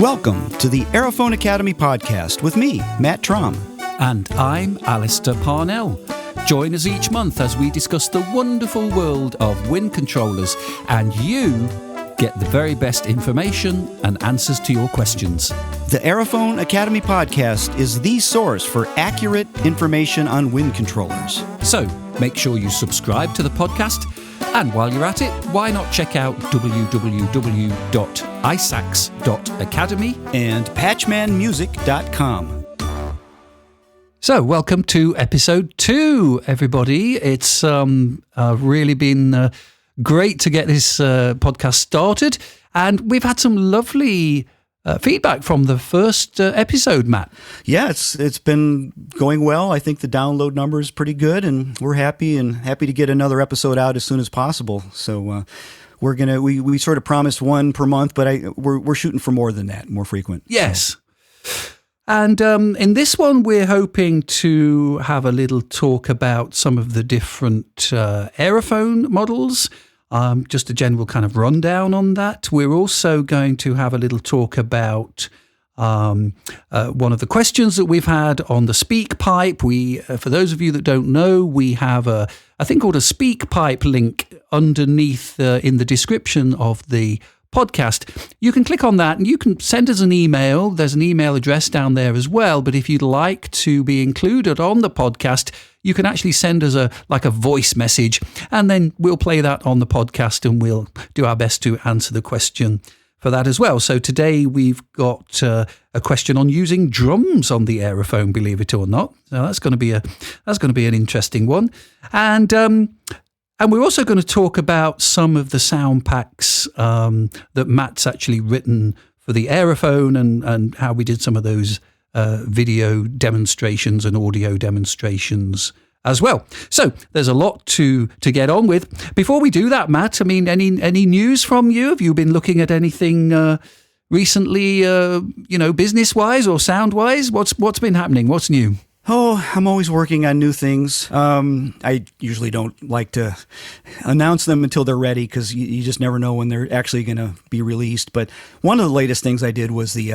Welcome to the Aerophone Academy podcast with me, Matt Traum. And I'm Alistair Parnell. Join us each month as we discuss the wonderful world of wind controllers, and you get the very best information and answers to your questions. The Aerophone Academy podcast is the source for accurate information on wind controllers. So make sure you subscribe to the podcast. And while you're at it, why not check out www.isacs.academy and patchmanmusic.com. So welcome to episode 2, everybody. It's really been great to get this podcast started. And we've had some lovely feedback from the first episode, Matt. Yeah, it's been going well. I think the download number is pretty good, and we're happy to get another episode out as soon as possible. So we sort of promised one per month, but we're shooting for more than that, more frequent. Yes. And in this one, we're hoping to have a little talk about some of the different Aerophone models. Just a general kind of rundown on that. We're also going to have a little talk about one of the questions that we've had on the SpeakPipe. For those of you that don't know, we have a thing called a SpeakPipe link underneath in the description of the podcast. You can click on that and you can send us an email. There's an email address down there as well. But if you'd like to be included on the podcast, you can actually send us a voice message, and then we'll play that on the podcast and we'll do our best to answer the question for that as well. So today we've got a question on using drums on the Aerophone, believe it or not. So that's going to be an interesting one. And we're also going to talk about some of the sound packs that Matt's actually written for the Aerophone and how we did some of those video demonstrations and audio demonstrations as well. So there's a lot to get on with. Before we do that, Matt, I mean, any news from you? Have you been looking at anything recently, business-wise or sound-wise? What's been happening? What's new? Oh, I'm always working on new things. I usually don't like to announce them until they're ready because you just never know when they're actually going to be released. But one of the latest things I did was the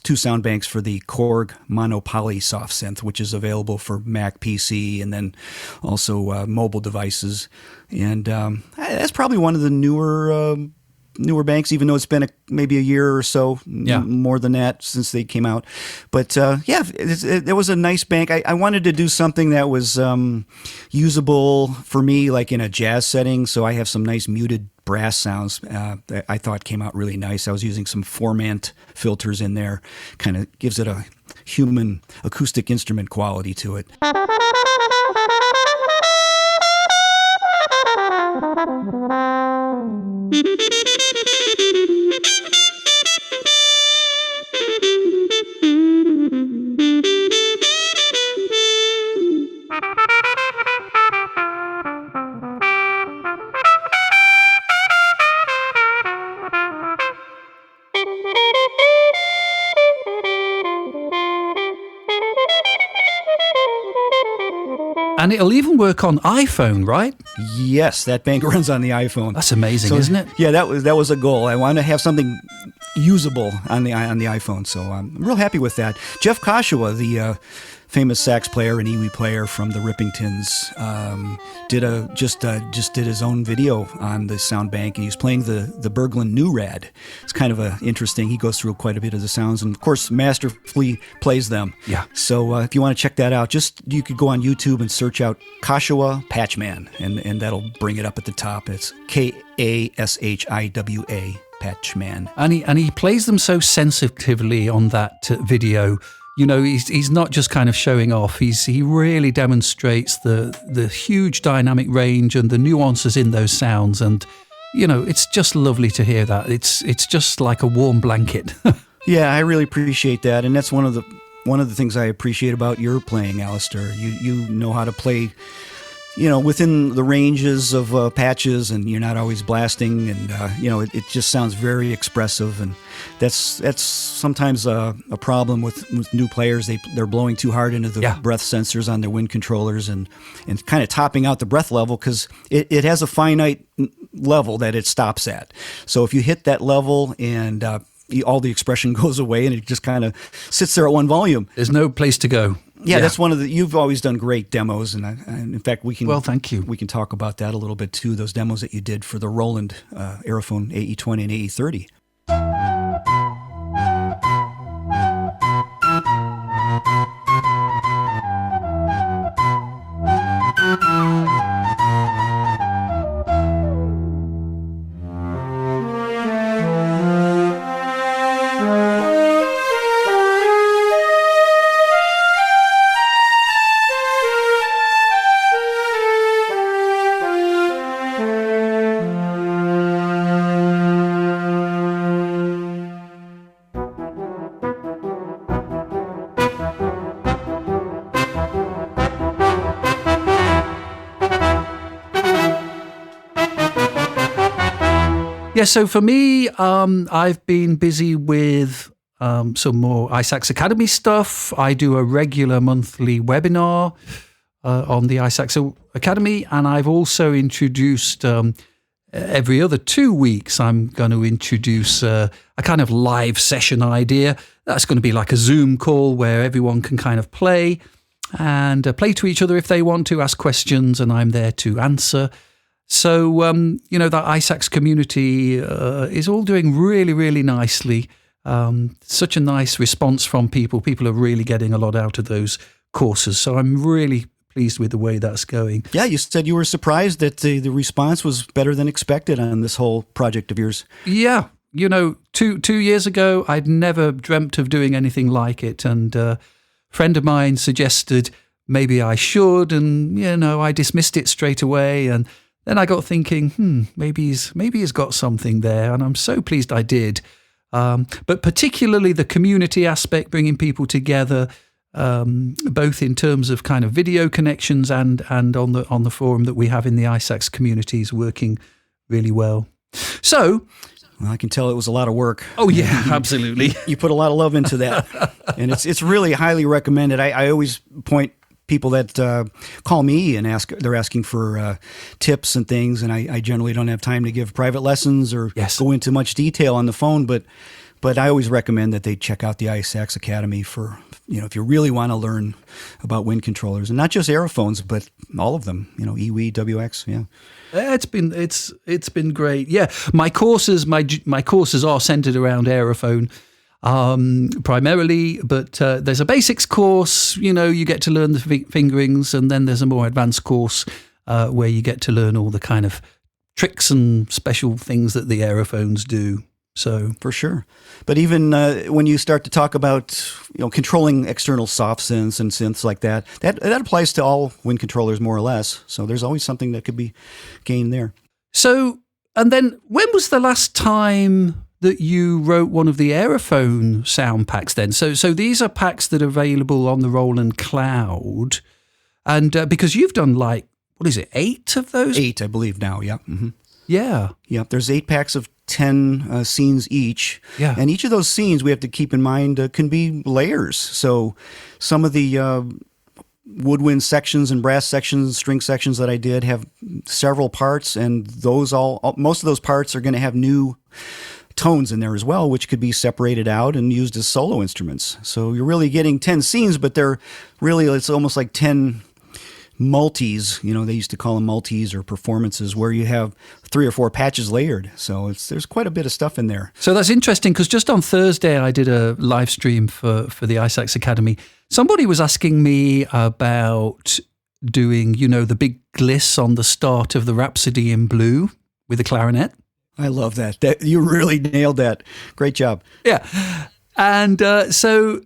2 sound banks for the Korg Mono-Poly soft synth, which is available for Mac, PC, and then also mobile devices. And that's probably one of the newer banks, even though it's been maybe a year or so, more than that since they came out. But it was a nice bank. I wanted to do something that was usable for me, like in a jazz setting. So I have some nice muted brass sounds that I thought came out really nice. I was using some Formant filters in there. Kind of gives it a human acoustic instrument quality to it. And it'll even work on iPhone, right? Yes, that bank runs on the iPhone. That's amazing, isn't it? Yeah, that was a goal. I wanted to have something usable on the iPhone, so I'm real happy with that. Jeff Koshawa, the famous sax player and Iwi player from the Rippingtons, just did his own video on the sound bank, and he's playing the Berglund New Rad. It's kind of interesting. He goes through quite a bit of the sounds, and of course, masterfully plays them. Yeah. So if you want to check that out, you could go on YouTube and search out Koshawa Patchman, and that'll bring it up at the top. It's Kashiwa Patchman, and he plays them so sensitively on that video. You know, he's not just kind of showing off. He really demonstrates the huge dynamic range and the nuances in those sounds. And, you know, it's just lovely to hear that. It's just like a warm blanket. Yeah, I really appreciate that. And that's one of the things I appreciate about your playing, Alistair. You know how to play, within the ranges of patches, and you're not always blasting, and it just sounds very expressive, and that's sometimes a problem with new players. They're blowing too hard into the breath sensors on their wind controllers, and kind of topping out the breath level, because it has a finite level that it stops at. So if you hit that level and all the expression goes away and it just kind of sits there at one volume. There's no place to go. Yeah, that's one of the. You've always done great demos, and in fact, we can. Well, thank you. We can talk about that a little bit too. Those demos that you did for the Roland Aerophone AE20 and AE30. Yeah, so for me, I've been busy with some more iSax Academy stuff. I do a regular monthly webinar on the iSax Academy, and I've also introduced every other 2 weeks, I'm going to introduce a kind of live session idea. That's going to be like a Zoom call where everyone can kind of play and play to each other if they want to, ask questions, and I'm there to answer. So, that iSax community is all doing really, really nicely. Such a nice response from people. People are really getting a lot out of those courses. So I'm really pleased with the way that's going. Yeah, you said you were surprised that the response was better than expected on this whole project of yours. Yeah. 2 years ago, I'd never dreamt of doing anything like it. And a friend of mine suggested maybe I should. And, I dismissed it straight away. And then I got thinking, maybe he's got something there, and I'm so pleased I did. But particularly the community aspect, bringing people together, both in terms of kind of video connections and on the forum that we have in the iSax community, is working really well. So, well, I can tell it was a lot of work. Oh yeah, absolutely. You put a lot of love into that, and it's really highly recommended. I always point people that call me and they're asking for tips and things, and I generally don't have time to give private lessons or go into much detail on the phone, but I always recommend that they check out the iSax Academy for, if you really want to learn about wind controllers, and not just aerophones, but all of them, EWI, WX, yeah. It's been great. Yeah, my courses are centered around aerophone primarily, but there's a basics course, you get to learn the fingerings, and then there's a more advanced course where you get to learn all the kind of tricks and special things that the aerophones do. So for sure. But even when you start to talk about controlling external soft synths and synths like that applies to all wind controllers more or less. So there's always something that could be gained there. So, and then when was the last time that you wrote one of the Aerophone sound packs then? So these are packs that are available on the Roland Cloud. And because you've done 8 of those? 8, I believe now, yeah. Mm-hmm. Yeah. Yeah, there's 8 packs of 10 scenes each. Yeah. And each of those scenes, we have to keep in mind, can be layers. So some of the woodwind sections and brass sections, string sections that I did have several parts, and those most of those parts are going to have new tones in there as well, which could be separated out and used as solo instruments. So you're really getting 10 scenes, but it's almost like 10 multis. They used to call them multis or performances, where you have 3 or 4 patches layered. So there's quite a bit of stuff in there. So that's interesting, because just on Thursday I did a live stream for the iSax Academy. Somebody was asking me about doing, the big gliss on the start of the Rhapsody in Blue with the clarinet. I love that. You really nailed that. Great job. Yeah. And so,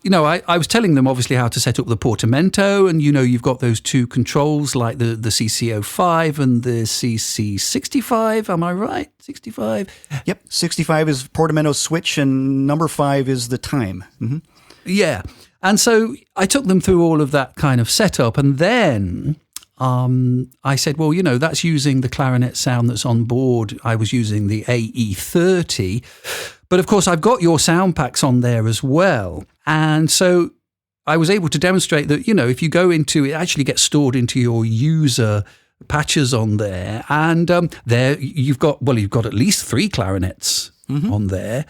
I was telling them obviously how to set up the portamento, and, you've got those 2 controls like the CC05 and the CC65. Am I right? 65? Yep. 65 is portamento switch, and number 5 is the time. Mm-hmm. Yeah. And so I took them through all of that kind of setup, and then I said, well, that's using the clarinet sound that's on board. I was using the AE30, but of course I've got your sound packs on there as well. And so I was able to demonstrate that, if you go into it, actually gets stored into your user patches on there. And there you've got at least 3 clarinets on there.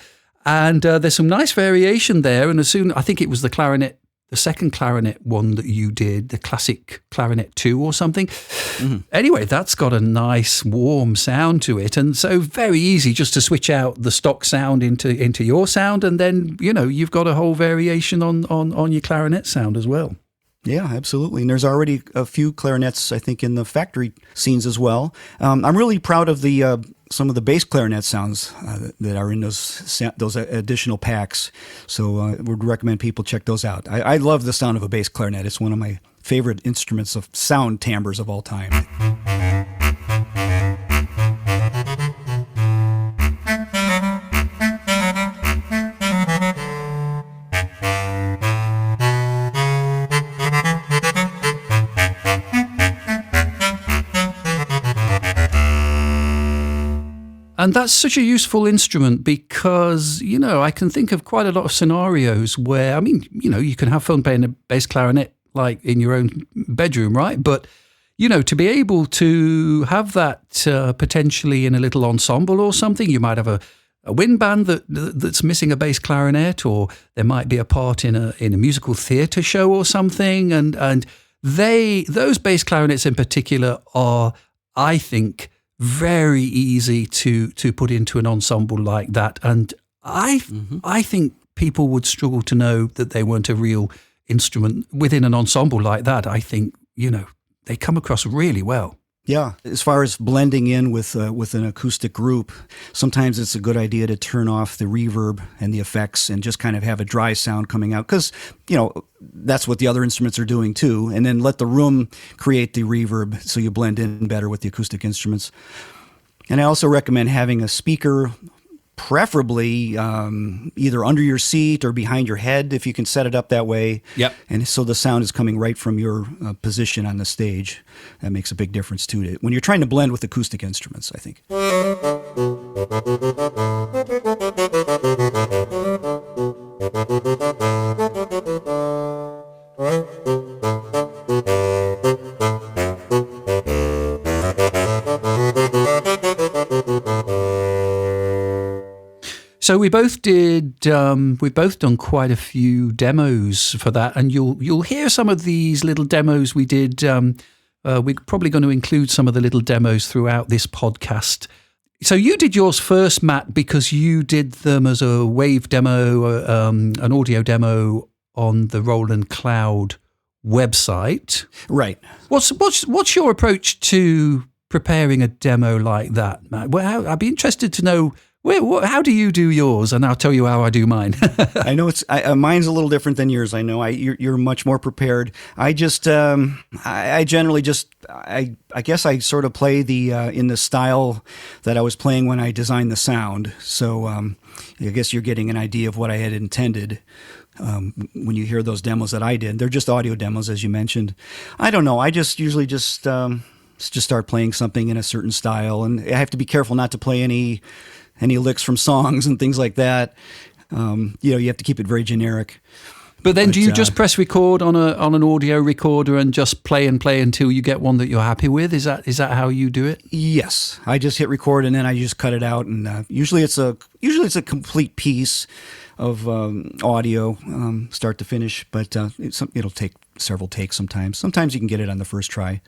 And there's some nice variation there. And I think it was the clarinet, the second clarinet one that you did, the classic clarinet 2 or something. Mm-hmm. Anyway, that's got a nice warm sound to it. And so very easy just to switch out the stock sound into your sound. And then, you've got a whole variation on your clarinet sound as well. Yeah, absolutely. And there's already a few clarinets, I think, in the factory scenes as well. I'm really proud of some of the bass clarinet sounds that are in those additional packs. So I would recommend people check those out. I love the sound of a bass clarinet. It's one of my favorite instruments of sound timbres of all time. And that's such a useful instrument because, I can think of quite a lot of scenarios where, you can have fun playing a bass clarinet like in your own bedroom, right? But, to be able to have that potentially in a little ensemble or something, you might have a wind band that's missing a bass clarinet, or there might be a part in a musical theatre show or something. And those bass clarinets in particular are, I think, very easy to put into an ensemble like that. And I think people would struggle to know that they weren't a real instrument within an ensemble like that. I think, they come across really well. Yeah. As far as blending in with an acoustic group, sometimes it's a good idea to turn off the reverb and the effects and just kind of have a dry sound coming out because, that's what the other instruments are doing too. And then let the room create the reverb so you blend in better with the acoustic instruments. And I also recommend having a speaker, preferably either under your seat or behind your head if you can set it up that way. Yep. And so the sound is coming right from your position on the stage. That makes a big difference too when you're trying to blend with acoustic instruments, I think. So we both did. We've both done quite a few demos for that, and you'll hear some of these little demos we did. We're probably going to include some of the little demos throughout this podcast. So you did yours first, Matt, because you did them as a wave demo, an audio demo on the Roland Cloud website. Right. What's your approach to preparing a demo like that, Matt? Well, I'd be interested to know. How do you do yours? And I'll tell you how I do mine. I know mine's a little different than yours. I know you're much more prepared. I just, I generally just, I guess I sort of play in the style that I was playing when I designed the sound. So I guess you're getting an idea of what I had intended. When you hear those demos that I did, they're just audio demos, as you mentioned. I don't know. I just usually just start playing something in a certain style, and I have to be careful not to play any licks from songs and things like that. You have to keep it very generic. But then do you just press record on an audio recorder and just play and play until you get one that you're happy with? Is that how you do it? Yes. I just hit record and then I just cut it out. And usually it's a complete piece of audio, start to finish. But it'll take several takes sometimes. Sometimes you can get it on the first try.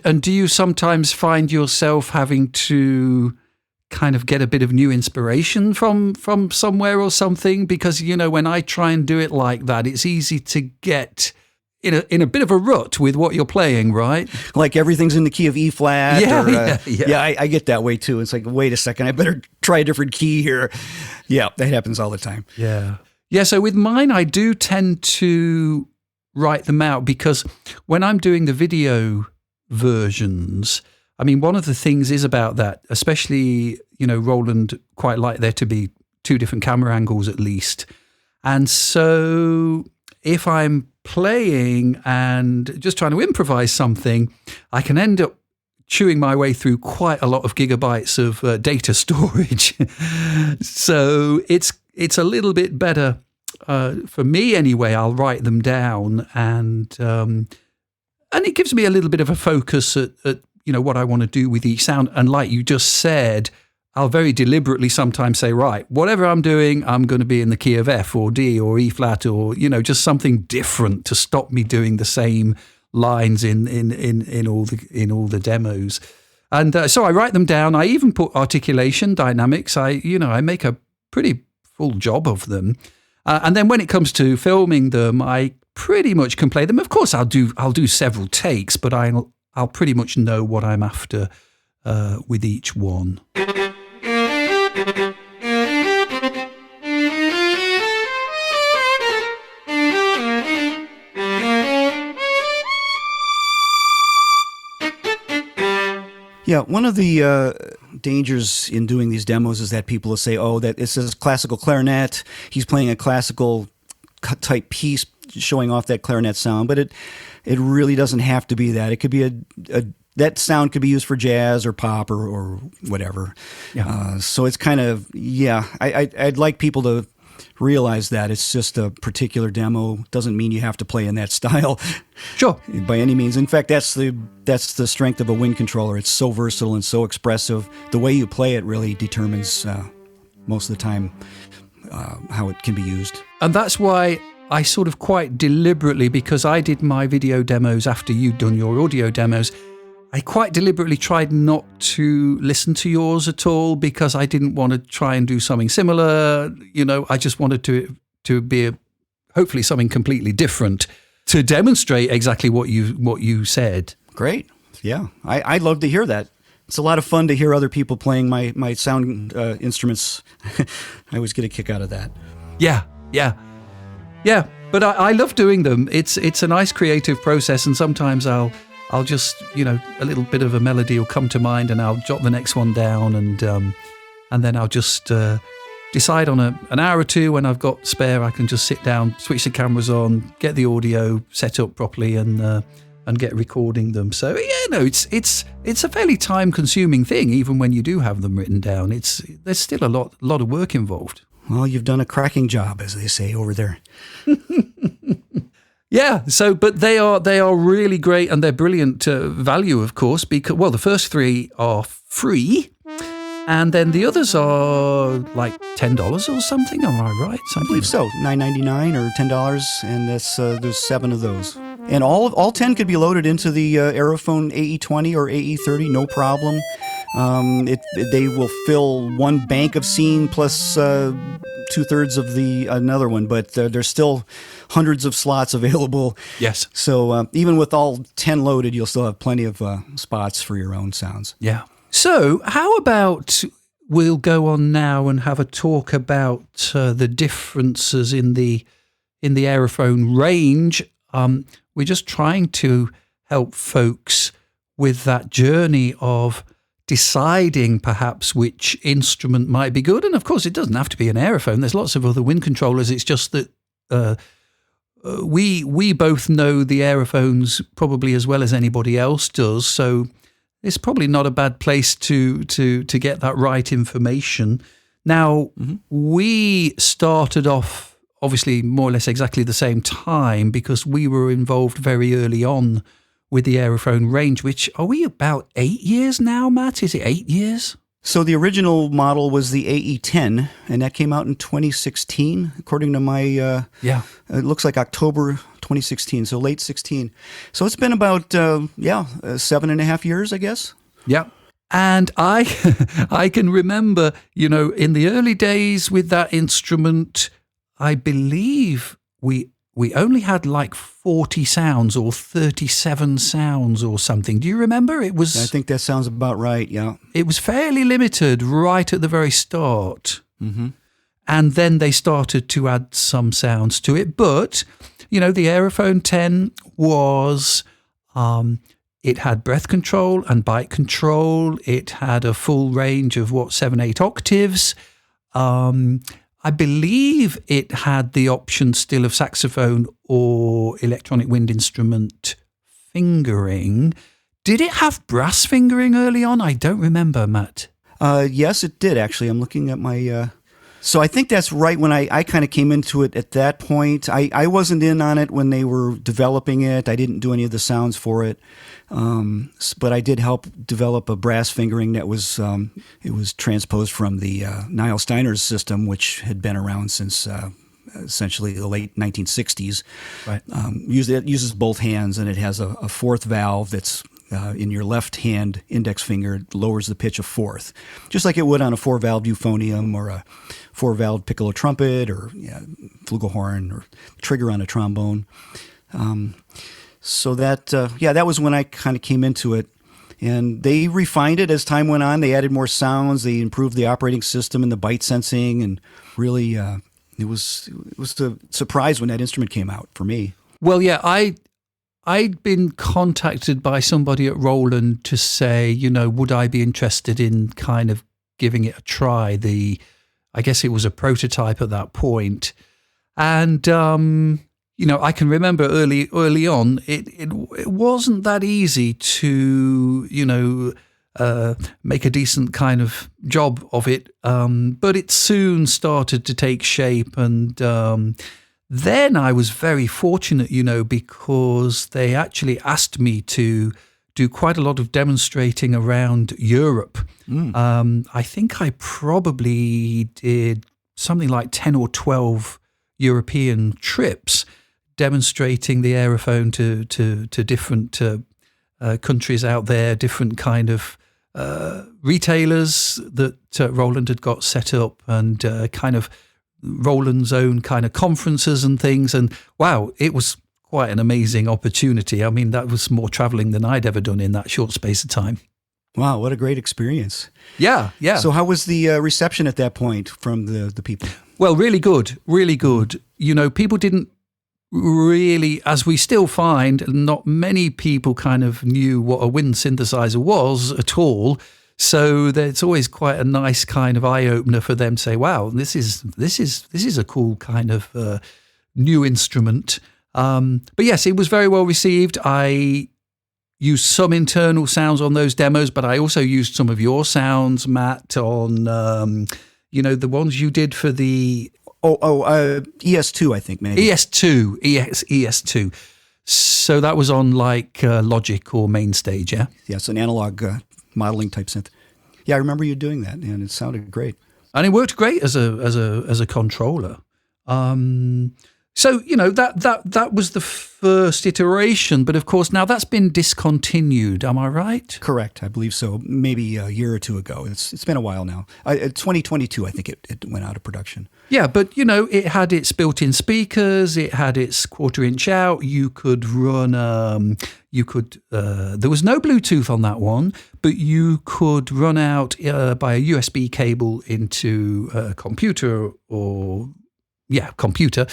And do you sometimes find yourself having to kind of get a bit of new inspiration from somewhere or something? Because, when I try and do it like that, it's easy to get in a bit of a rut with what you're playing, right? Like everything's in the key of E flat. Yeah. I get that way too. It's like, wait a second, I better try a different key here. Yeah, that happens all the time. Yeah, so with mine, I do tend to write them out because when I'm doing the video versions, I mean, one of the things is about that, especially, Roland quite like there to be two different camera angles at least. And so if I'm playing and just trying to improvise something, I can end up chewing my way through quite a lot of gigabytes of data storage. So it's a little bit better for me anyway. I'll write them down, and it gives me a little bit of a focus at what I want to do with each sound. And like you just said, I'll very deliberately sometimes say, right, whatever I'm doing, I'm going to be in the key of F or D or E flat, or just something different to stop me doing the same lines in all the demos. And so I write them down. I even put articulation, dynamics. I make a pretty full job of them. And then when it comes to filming them, I pretty much can play them. Of course, I'll do several takes, but I'll pretty much know what I'm after with each one. Yeah, one of the dangers in doing these demos is that people will say, oh, that it says classical clarinet, he's playing a classical type piece showing off that clarinet sound, but it really doesn't have to be that. It could be that sound could be used for jazz or pop or whatever. Yeah. So it's kind of, I'd like people to realize that it's just a particular demo. Doesn't mean you have to play in that style. Sure. By any means. In fact, that's the strength of a wind controller. It's so versatile and so expressive. The way you play it really determines most of the time how it can be used. And that's why I sort of quite deliberately, because I did my video demos after you'd done your audio demos, I quite deliberately tried not to listen to yours at all, because I didn't want to try and do something similar. I just wanted to be hopefully something completely different to demonstrate exactly what you said. Great. Yeah. I'd love to hear that. It's a lot of fun to hear other people playing my sound instruments. I always get a kick out of that. Yeah. But I love doing them. It's a nice creative process, and sometimes I'll just, a little bit of a melody will come to mind, and I'll jot the next one down, and then I'll just decide on an hour or two when I've got spare. I can just sit down, switch the cameras on, get the audio set up properly, and get recording them. So it's a fairly time-consuming thing, even when you do have them written down. There's still a lot of work involved. Well, you've done a cracking job, as they say over there. Yeah, but they are really great, and they're brilliant value, of course, because, well, the first three are free, and then the others are like $10 or something, am I right? I believe so, $9.99 or $10, and there's 7 of those. And all 10 could be loaded into the Aerophone AE20 or AE30, no problem. They will fill one bank of scene plus 2/3 of another one, but there's still hundreds of slots available. Yes. So even with all 10 loaded, you'll still have plenty of spots for your own sounds. Yeah. So how about we'll go on now and have a talk about the differences in the Aerophone range. We're just trying to help folks with that journey of deciding perhaps which instrument might be good. And of course, it doesn't have to be an Aerophone. There's lots of other wind controllers. It's just that we both know the Aerophones probably as well as anybody else does. So it's probably not a bad place to get that right information. Now, we started off obviously more or less exactly the same time, because we were involved very early on with the Aerophone range, which, are we about 8 years now, Matt? Is it 8 years? So the original model was the AE10, and that came out in 2016, according to my, it looks like October 2016, so late 16. So it's been about, 7.5 years, I guess. Yeah. And I can remember, in the early days with that instrument, I believe we only had like 40 sounds or 37 sounds or something. Do you remember? I think that sounds about right, yeah. It was fairly limited right at the very start. Mm-hmm. And then they started to add some sounds to it. But, the Aerophone 10 was, it had breath control and bite control. It had a full range of 7-8 octaves. I believe it had the option still of saxophone or electronic wind instrument fingering. Did it have brass fingering early on? I don't remember, Matt. Yes, it did, actually. I'm looking at my... So I think that's right when I kind of came into it at that point. I wasn't in on it when they were developing it. I didn't do any of the sounds for it. But I did help develop a brass fingering that was it was transposed from the Niall Steiner's system, which had been around since essentially the late 1960s. Right. It uses both hands, and it has a fourth valve that's in your left hand index finger. It lowers the pitch a fourth, just like it would on a 4-valve euphonium or a 4-valve piccolo trumpet or flugelhorn or trigger on a trombone. So that was when I kind of came into it. And they refined it as time went on. They added more sounds. They improved the operating system and the byte sensing. And really, it was a surprise when that instrument came out for me. Well, yeah, I'd been contacted by somebody at Roland to say, would I be interested in kind of giving it a try? I guess it was a prototype at that point. And, I can remember early on, it wasn't that easy to, make a decent kind of job of it. But it soon started to take shape. And then I was very fortunate, because they actually asked me to do quite a lot of demonstrating around Europe. I think I probably did something like 10 or 12 European trips demonstrating the Aerophone to different countries out there, different kind of retailers that Roland had got set up, and kind of Roland's own kind of conferences and things. And wow, it was quite an amazing opportunity. I mean, that was more traveling than I'd ever done in that short space of time. Wow, what a great experience. Yeah. So how was the reception at that point from the people? Well, really good, really good. People didn't really, as we still find, not many people kind of knew what a wind synthesizer was at all. So it's always quite a nice kind of eye opener for them to say, "Wow, this is a cool kind of new instrument." But yes, it was very well received. I used some internal sounds on those demos, but I also used some of your sounds, Matt, on the ones you did for the ES2, I think maybe ES2. So that was on like Logic or Mainstage, yeah. Yes, an analog modeling type synth. Yeah, I remember you doing that, and it sounded great. And it worked great as a controller. So that was the first iteration, but of course now that's been discontinued. Am I right? Correct, I believe so. Maybe a year or two ago. It's been a while now. 2022, I think it went out of production. Yeah, but it had its built-in speakers, it had its 1/4-inch out. You could run, there was no Bluetooth on that one, but you could run out by a USB cable into a computer computer.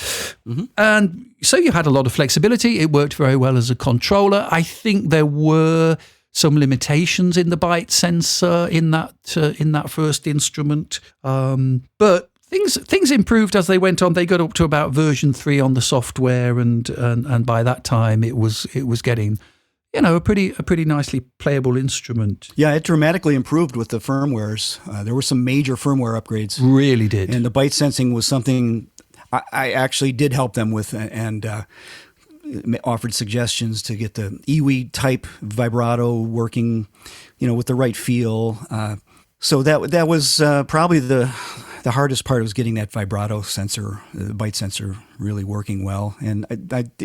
Mm-hmm. And so you had a lot of flexibility. It worked very well as a controller. I think there were some limitations in the byte sensor in that first instrument, but things improved as they went on. They got up to about version 3 on the software, and by that time it was getting a pretty nicely playable instrument. Yeah, it dramatically improved with the firmwares. There were some major firmware upgrades. Really did. And the byte sensing was something I actually did help them with, and offered suggestions to get the EWI type vibrato working, with the right feel. So that was probably the hardest part, was getting that vibrato sensor, the byte sensor, really working well. And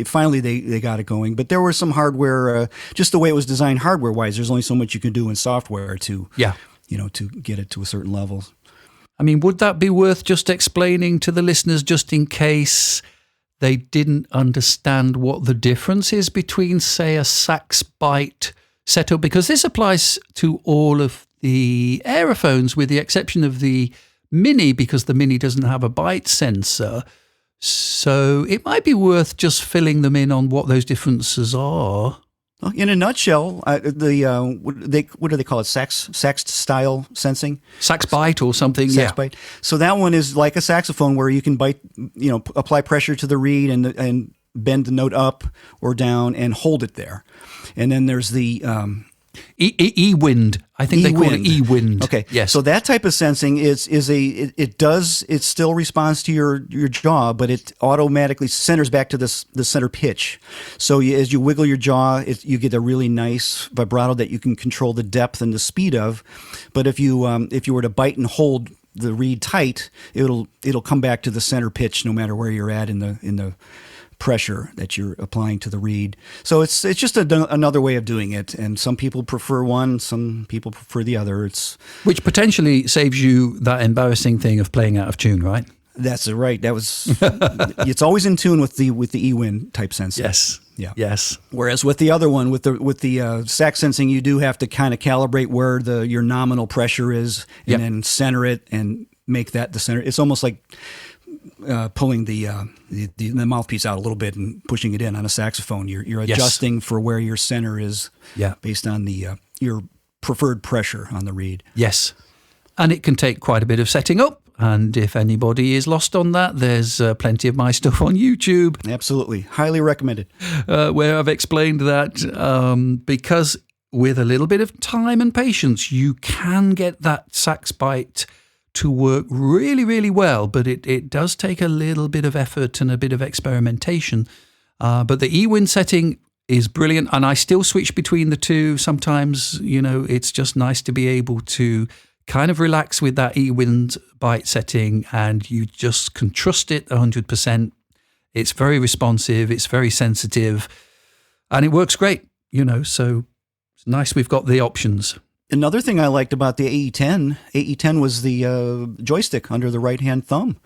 finally they got it going. But there were some hardware, just the way it was designed hardware-wise, there's only so much you can do in software to get it to a certain level. I mean, would that be worth just explaining to the listeners, just in case they didn't understand what the difference is between, say, a sax byte setup? Because this applies to all of the Aerophones, with the exception of the Mini, because the Mini doesn't have a byte sensor. So it might be worth just filling them in on what those differences are. Well, in a nutshell, what do they call it? Sax style sensing. Sax bite or something. Sax bite. So that one is like a saxophone where you can bite, apply pressure to the reed and bend the note up or down and hold it there. And then there's the E-wind. I think they call it E-wind. Okay. Yes. So that type of sensing it still responds to your jaw, but it automatically centers back to the center pitch. So as you wiggle your jaw, you get a really nice vibrato that you can control the depth and the speed of. But if you were to bite and hold the reed tight, it'll come back to the center pitch no matter where you're at in the pressure that you're applying to the reed. So it's just another way of doing it, and some people prefer one, some people prefer the other. Which potentially saves you that embarrassing thing of playing out of tune, right? That's right. That was it's always in tune with the E-wind type sensing. Yes. Yeah. Yes. Whereas with the other one, with the sax sensing, you do have to kind of calibrate where your nominal pressure is, and then center it and make that the center. It's almost like pulling the mouthpiece out a little bit and pushing it in on a saxophone. You're adjusting for where your center is based on your preferred pressure on the reed. Yes. And it can take quite a bit of setting up. And if anybody is lost on that, there's plenty of my stuff on YouTube. Absolutely. Highly recommended. Where I've explained that because with a little bit of time and patience, you can get that sax bite to work really, really well, but it does take a little bit of effort and a bit of experimentation. But the E-wind setting is brilliant, and I still switch between the two. Sometimes, it's just nice to be able to kind of relax with that E-wind bite setting, and you just can trust it 100%. It's very responsive, it's very sensitive, and it works great, so it's nice we've got the options. Another thing I liked about the AE10 was the joystick under the right-hand thumb.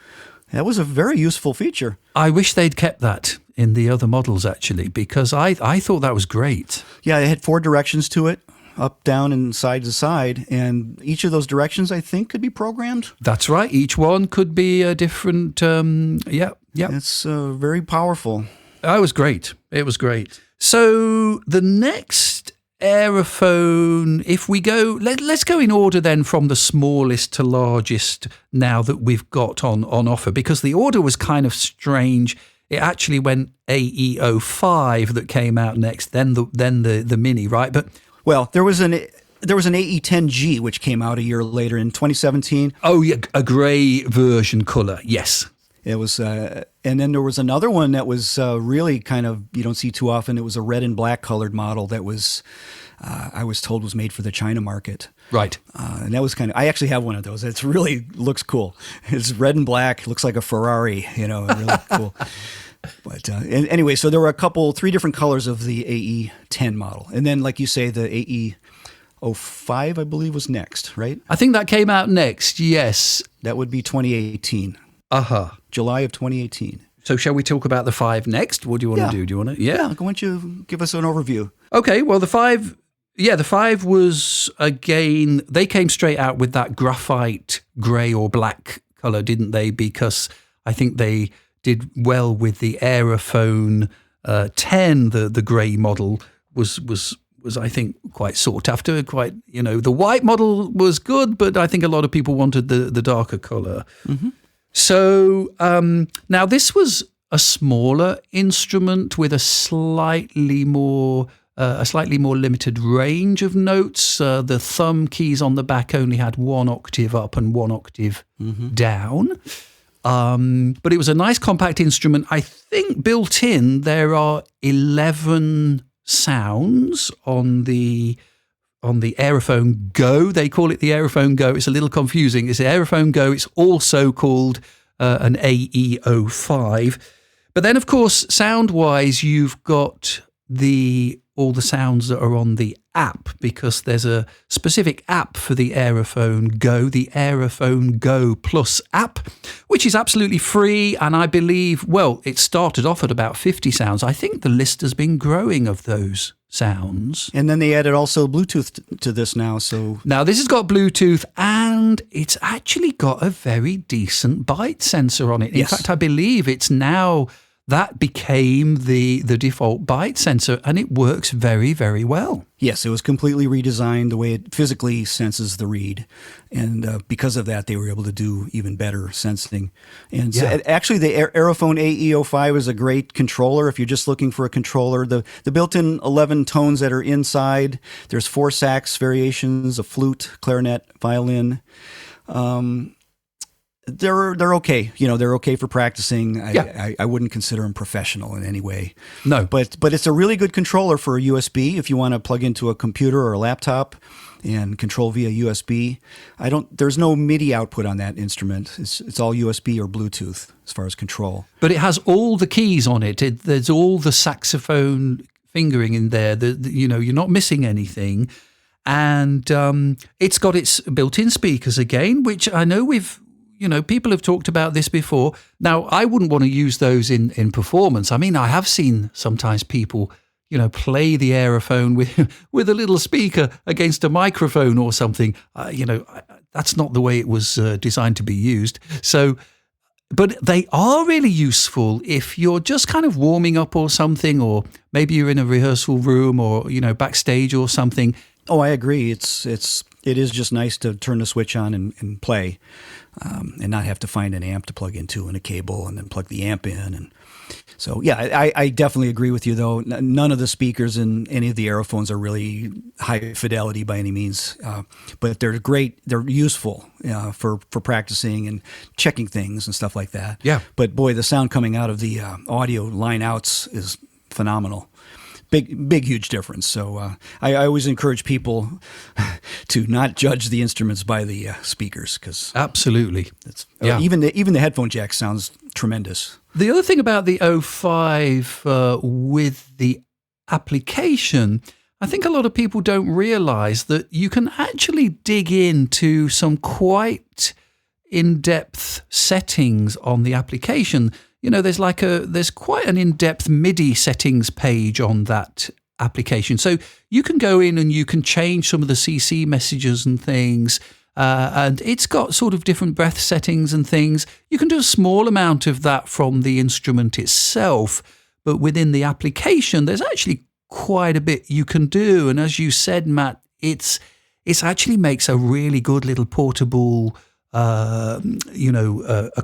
That was a very useful feature. I wish they'd kept that in the other models, actually, because I thought that was great. Yeah, it had 4 directions to it, up, down, and side to side, and each of those directions, I think, could be programmed. That's right. Each one could be a different, It's very powerful. That was great. It was great. So the next Aerophone, if we go, let's go in order then from the smallest to largest now that we've got on offer, because the order was kind of strange. It actually went AE05 that came out next, then the Mini, right? But well, there was an AE10G which came out a year later in 2017. Oh yeah, a grey version colour, yes. It was, and then there was another one that was really kind of, you don't see too often. It was a red and black colored model that was, I was told was made for the China market. Right. And that was I actually have one of those. It really looks cool. It's red and black, looks like a Ferrari, really cool. But anyway, so there were 3 different colors of the AE10 model. And then, like you say, the AE05, I believe, was next, right? I think that came out next, yes. That would be 2018. Uh-huh. July of 2018. So shall we talk about the 5 next? What do you want to do? Do you want to? Yeah. Why don't you give us an overview? Okay, well, the 5 was, again, they came straight out with that graphite grey or black colour, didn't they? Because I think they did well with the Aerophone 10, the grey model was I think quite sought after, the white model was good, but I think a lot of people wanted the darker colour. Mm-hmm. So now this was a smaller instrument with a slightly more limited range of notes. The thumb keys on the back only had 1 octave up and 1 octave down. But it was a nice compact instrument. I think built in there are 11 sounds on the Aerophone Go. They call it the Aerophone Go. It's a little confusing. It's the Aerophone Go. It's also called an AE05. But then, of course, sound-wise, you've got all the sounds that are on the app, because there's a specific app for the Aerophone Go, the Aerophone Go Plus app, which is absolutely free. And I believe, it started off at about 50 sounds. I think the list has been growing of those sounds. And then they added also Bluetooth to this now. So now this has got Bluetooth, and it's actually got a very decent bite sensor on it. In fact, I believe it's now that became the default byte sensor, and it works very, very well. Yes, it was completely redesigned the way it physically senses the read. And because of that, they were able to do even better sensing. And so, actually, the Aerophone AE05 is a great controller if you're just looking for a controller. The built-in 11 tones that are inside, there's 4 sax variations, a flute, clarinet, violin. They're okay. They're okay for practicing. I wouldn't consider them professional in any way. No. But it's a really good controller for a USB if you want to plug into a computer or a laptop and control via USB. There's no MIDI output on that instrument. It's all USB or Bluetooth as far as control. But it has all the keys on it. There's all the saxophone fingering in there. You're not missing anything. And it's got its built-in speakers again, which I know people have talked about this before. Now, I wouldn't want to use those in performance. I mean, I have seen sometimes people, play the Aerophone with a little speaker against a microphone or something. That's not the way it was designed to be used. So, but they are really useful if you're just kind of warming up or something, or maybe you're in a rehearsal room or, backstage or something. Oh, I agree. It is just nice to turn the switch on and play, and not have to find an amp to plug into and a cable and then plug the amp in. And so, yeah, I definitely agree with you, though. None of the speakers in any of the Aerophones are really high fidelity by any means, but they're great. They're useful for practicing and checking things and stuff like that. Yeah. But boy, the sound coming out of the audio line outs is phenomenal. Big, huge difference. So I always encourage people to not judge the instruments by the speakers, because absolutely, even the headphone jack sounds tremendous. The other thing about the 05 with the application, I think a lot of people don't realize that you can actually dig into some quite in-depth settings on the application. There's quite an in-depth MIDI settings page on that application. So you can go in and you can change some of the CC messages and things. And it's got sort of different breath settings and things. You can do a small amount of that from the instrument itself. But within the application, there's actually quite a bit you can do. And as you said, Matt, it actually makes a really good little portable a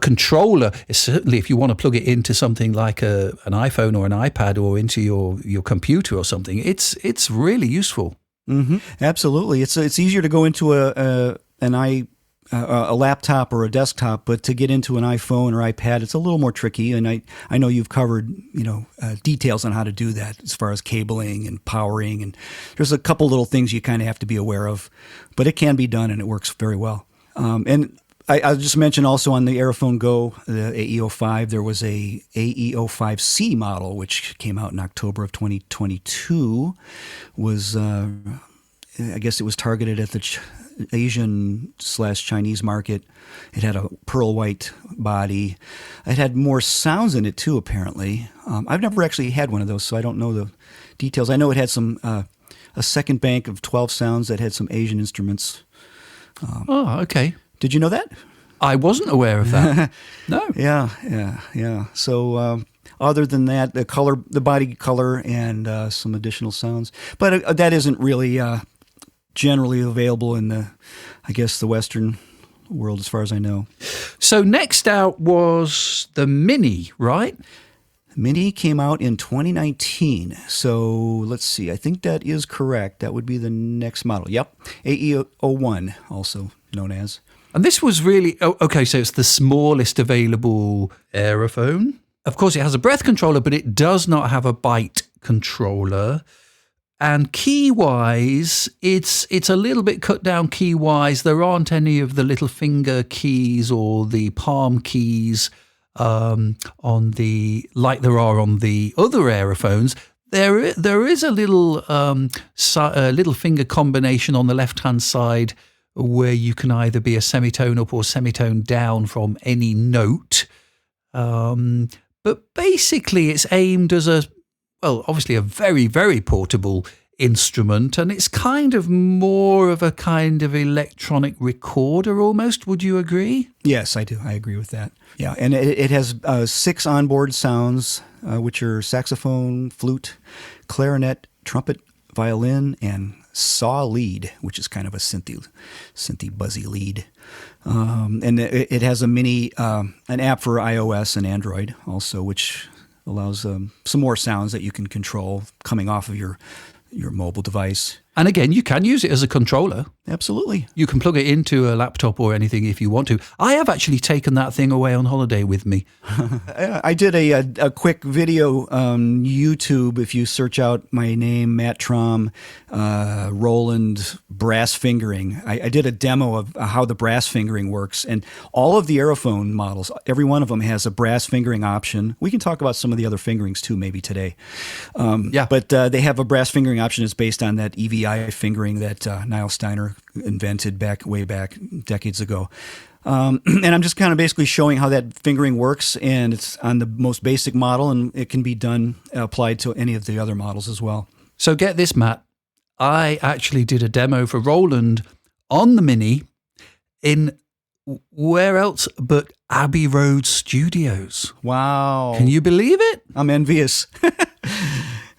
controller. Certainly, if you want to plug it into something like an iPhone or an iPad or into your computer or something, it's really useful. Mm-hmm. Absolutely, it's easier to go into a laptop or a desktop, but to get into an iPhone or iPad, it's a little more tricky. And I know you've covered details on how to do that as far as cabling and powering, and there's a couple little things you kind of have to be aware of, but it can be done and it works very well. And I'll just mention also on the Aerophone Go, the AE05, there was a AE05C model, which came out in October of 2022. I guess it was targeted at the Asian/Chinese market. It had a pearl white body. It had more sounds in it too, apparently. I've never actually had one of those, so I don't know the details. I know it had a second bank of 12 sounds that had some Asian instruments. Okay. Did you know that? I wasn't aware of that. No. Yeah. So other than that, the body color, and some additional sounds. But that isn't really generally available in the Western world, as far as I know. So next out was the Mini, right? Mini came out in 2019. So let's see. I think that is correct. That would be the next model. Yep. AE01, also known as. And this was really, okay, so it's the smallest available Aerophone. Of course, it has a breath controller, but it does not have a byte controller. And key-wise, it's a little bit cut down key-wise. There aren't any of the little finger keys or the palm keys like there are on the other Aerophones. There is a little finger combination on the left-hand side where you can either be a semitone up or semitone down from any note. But basically it's aimed as obviously a very, very portable instrument, and it's kind of more of a kind of electronic recorder almost. Would you agree? Yes, I do. I agree with that. Yeah, and it has 6 onboard sounds, which are saxophone, flute, clarinet, trumpet, violin, and saw lead, which is kind of a synthy buzzy lead. And it has a mini, an app for iOS and Android also, which allows some more sounds that you can control coming off of your mobile device. And again, you can use it as a controller. Absolutely. You can plug it into a laptop or anything if you want to. I have actually taken that thing away on holiday with me. I did a quick video on YouTube. If you search out my name, Matt Trom, Roland brass fingering, I did a demo of how the brass fingering works. And all of the Aerophone models, every one of them has a brass fingering option. We can talk about some of the other fingerings too, maybe today. But they have a brass fingering option that's based on that EVI fingering that Niall Steiner invented way back decades ago. And I'm just kind of basically showing how that fingering works, and it's on the most basic model, and it can be applied to any of the other models as well. So get this, Matt. I actually did a demo for Roland on the Mini in where else but Abbey Road Studios. Wow. Can you believe it? I'm envious.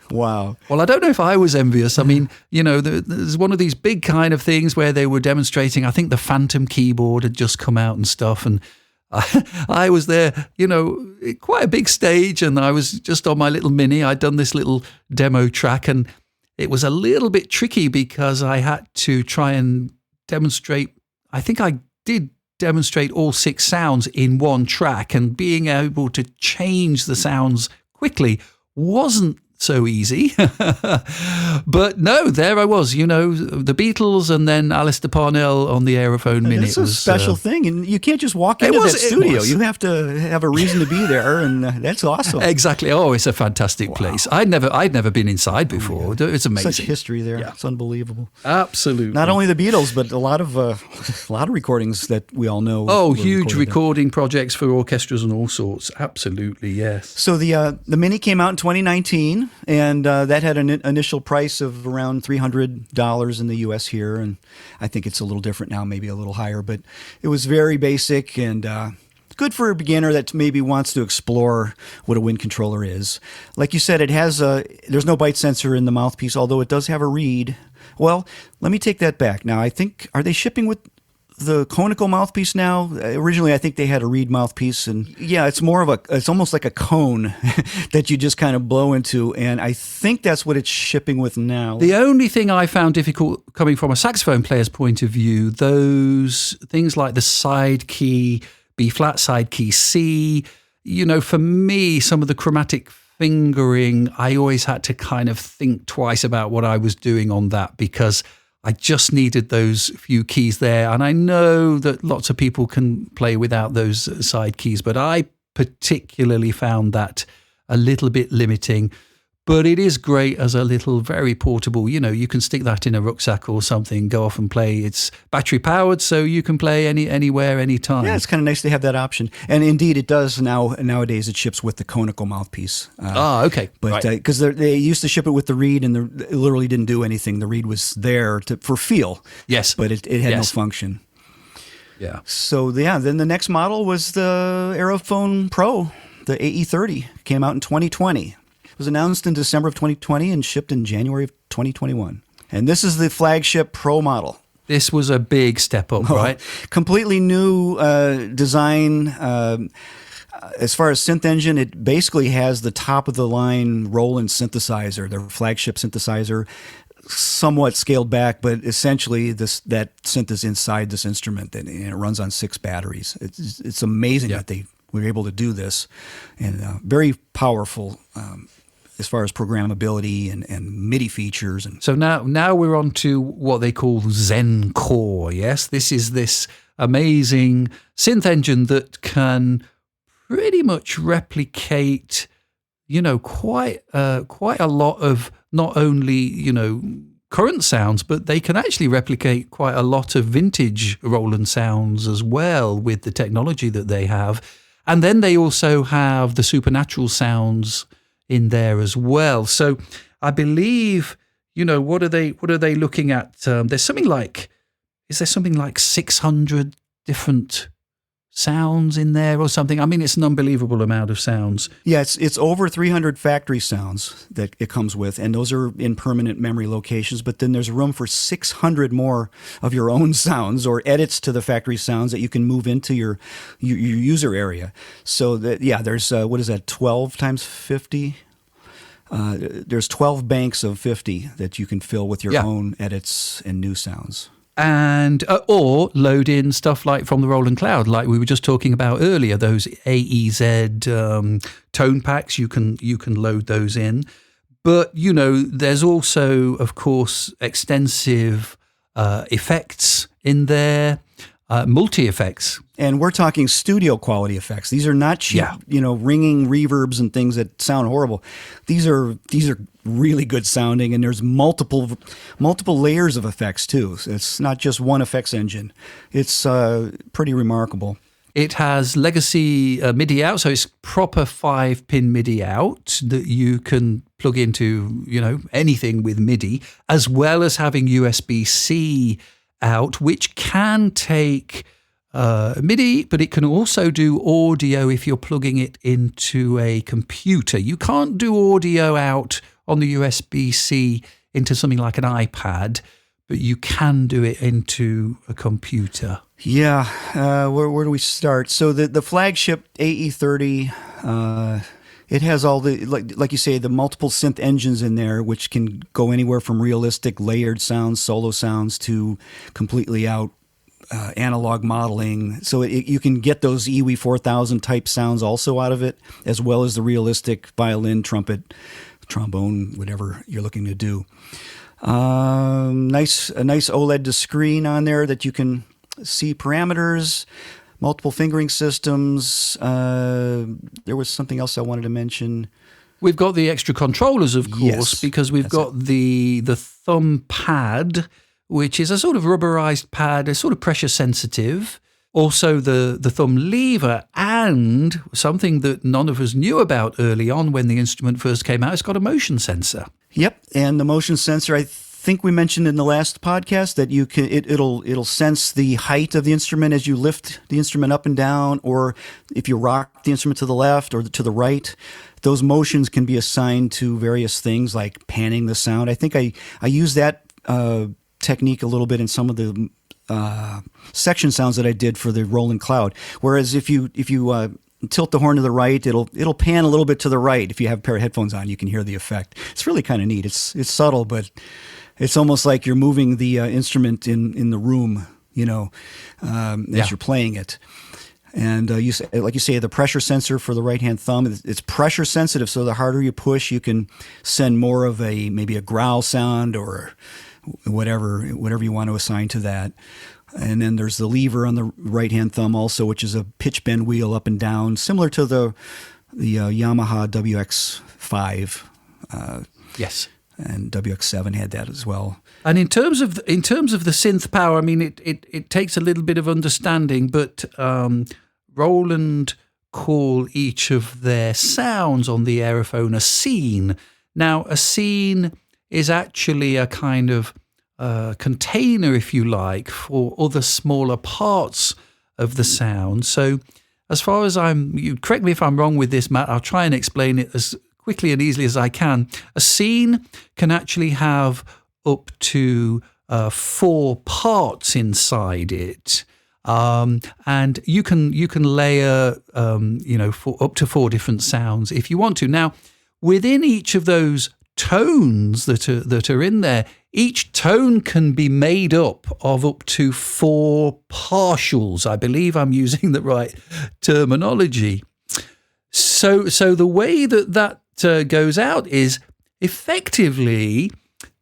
Wow. Well, I don't know if I was envious. I mean, there's one of these big kind of things where they were demonstrating, I think the Phantom keyboard had just come out and stuff. And I was there, quite a big stage, and I was just on my little Mini. I'd done this little demo track, and it was a little bit tricky because I had to try and demonstrate. I think I did demonstrate all 6 sounds in one track, and being able to change the sounds quickly wasn't so easy. But no, there I was, the Beatles and then Alistair Parnell on the Aerophone Mini. It's a special thing, and you can't just walk into that studio. You have to have a reason to be there, and that's awesome. Exactly. Oh, it's a fantastic place. I'd never been inside before. It's amazing. Such history there. Yeah. It's unbelievable. Absolutely. Not only the Beatles, but a lot of recordings that we all know. Oh, huge recording projects for orchestras and all sorts. Absolutely, yes. So the Mini came out in 2019. And that had an initial price of around $300 in the U.S. here, and I think it's a little different now, maybe a little higher. But it was very basic and good for a beginner that maybe wants to explore what a wind controller is. Like you said, it has there's no bite sensor in the mouthpiece, although it does have a reed. Well, let me take that back. Now, I think, are they shipping with the conical mouthpiece now? Originally, I think they had a reed mouthpiece, and yeah, it's almost like a cone that you just kind of blow into, and I think that's what it's shipping with now. The only thing I found difficult coming from a saxophone player's point of view, those things like the side key, B-flat, side key C, for me, some of the chromatic fingering, I always had to kind of think twice about what I was doing on that, because I just needed those few keys there. And I know that lots of people can play without those side keys, but I particularly found that a little bit limiting. But it is great as a little, very portable, you can stick that in a rucksack or something, go off and play. It's battery powered, so you can play anywhere, anytime. Yeah, it's kind of nice to have that option. And indeed, it does nowadays. It ships with the conical mouthpiece. Okay. But because they used to ship it with the reed, and it literally didn't do anything. The reed was there for feel. Yes. But it had no function. Yeah. So, then the next model was the Aerophone Pro, the AE30. Came out in 2020. It was announced in December of 2020 and shipped in January of 2021. And this is the flagship Pro model. This was a big step up, right? Completely new design. As far as synth engine, it basically has the top-of-the-line Roland synthesizer, their flagship synthesizer, somewhat scaled back, but essentially that synth is inside this instrument, and it runs on 6 batteries. It's amazing that they were able to do this, and very powerful as far as programmability and MIDI features. And so now we're on to what they call Zen Core, yes? This is this amazing synth engine that can pretty much replicate, quite a lot of not only, current sounds, but they can actually replicate quite a lot of vintage Roland sounds as well with the technology that they have. And then they also have the supernatural sounds in there as well. So I believe, what are they looking at? There's something like, is there something like 600 different sounds in there or something? I mean, it's an unbelievable amount of sounds. Yeah, it's over 300 factory sounds that it comes with, and those are in permanent memory locations. But then there's room for 600 more of your own sounds or edits to the factory sounds that you can move into your user area. So there's 12 times 50. There's 12 banks of 50 that you can fill with your own edits and new sounds. And or load in stuff like from the Roland Cloud, like we were just talking about earlier. Those AEZ tone packs, you can load those in. But there's also, of course, extensive effects in there, multi effects. And we're talking studio quality effects. These are not cheap, ringing reverbs and things that sound horrible. These are really good sounding, and there's multiple layers of effects too. So it's not just one effects engine. It's pretty remarkable. It has legacy MIDI out, so it's proper 5-pin MIDI out that you can plug into anything with MIDI, as well as having USB-C out, which can take MIDI, but it can also do audio if you're plugging it into a computer. You can't do audio out on the USB-C into something like an iPad, but you can do it into a computer. Yeah, where do we start? So the flagship AE30, it has all the, like you say, the multiple synth engines in there, which can go anywhere from realistic layered sounds, solo sounds, to completely out analog modeling. So you can get those EWI 4000 type sounds also out of it, as well as the realistic violin, trumpet, trombone, whatever you're looking to do. A nice OLED to screen on there that you can see parameters, multiple fingering systems. There was something else I wanted to mention. We've got the extra controllers, of course, Yes, because we've got the thumb pad, which is a sort of rubberized pad, a sort of pressure sensitive. Also the thumb lever, and something that none of us knew about early on when the instrument first came out, it's got a motion sensor. Yep, and the motion sensor, I think we mentioned in the last podcast that you can it'll sense the height of the instrument as you lift the instrument up and down, or if you rock the instrument to the left or to the right. Those motions can be assigned to various things like panning the sound. I think I use that technique a little bit in some of the section sounds that I did for the Roland Cloud. Whereas if you tilt the horn to the right, it'll pan a little bit to the right. If you have a pair of headphones on, you can hear the effect. It's really kind of neat. It's subtle, but it's almost like you're moving the instrument in the room, as you're playing it. And like you say, the pressure sensor for the right-hand thumb, it's pressure sensitive. So the harder you push, you can send more of maybe a growl sound or whatever you want to assign to that. And then there's the lever on the right-hand thumb also, which is a pitch bend wheel up and down, similar to the Yamaha WX5. Yes. And WX7 had that as well. And in terms of the synth power, I mean, it takes a little bit of understanding, but Roland call each of their sounds on the Aerophone a scene. Now, a scene is actually a kind of container, if you like, for other smaller parts of the sound. So as far as you correct me if I'm wrong with this, Matt, I'll try and explain it as quickly and easily as I can. A scene can actually have up to 4 parts inside it. And you can layer, up to 4 different sounds if you want to. Now, within each of those tones that are in there, each tone can be made up to 4 partials. I believe I'm using the right terminology. So the way that goes out is effectively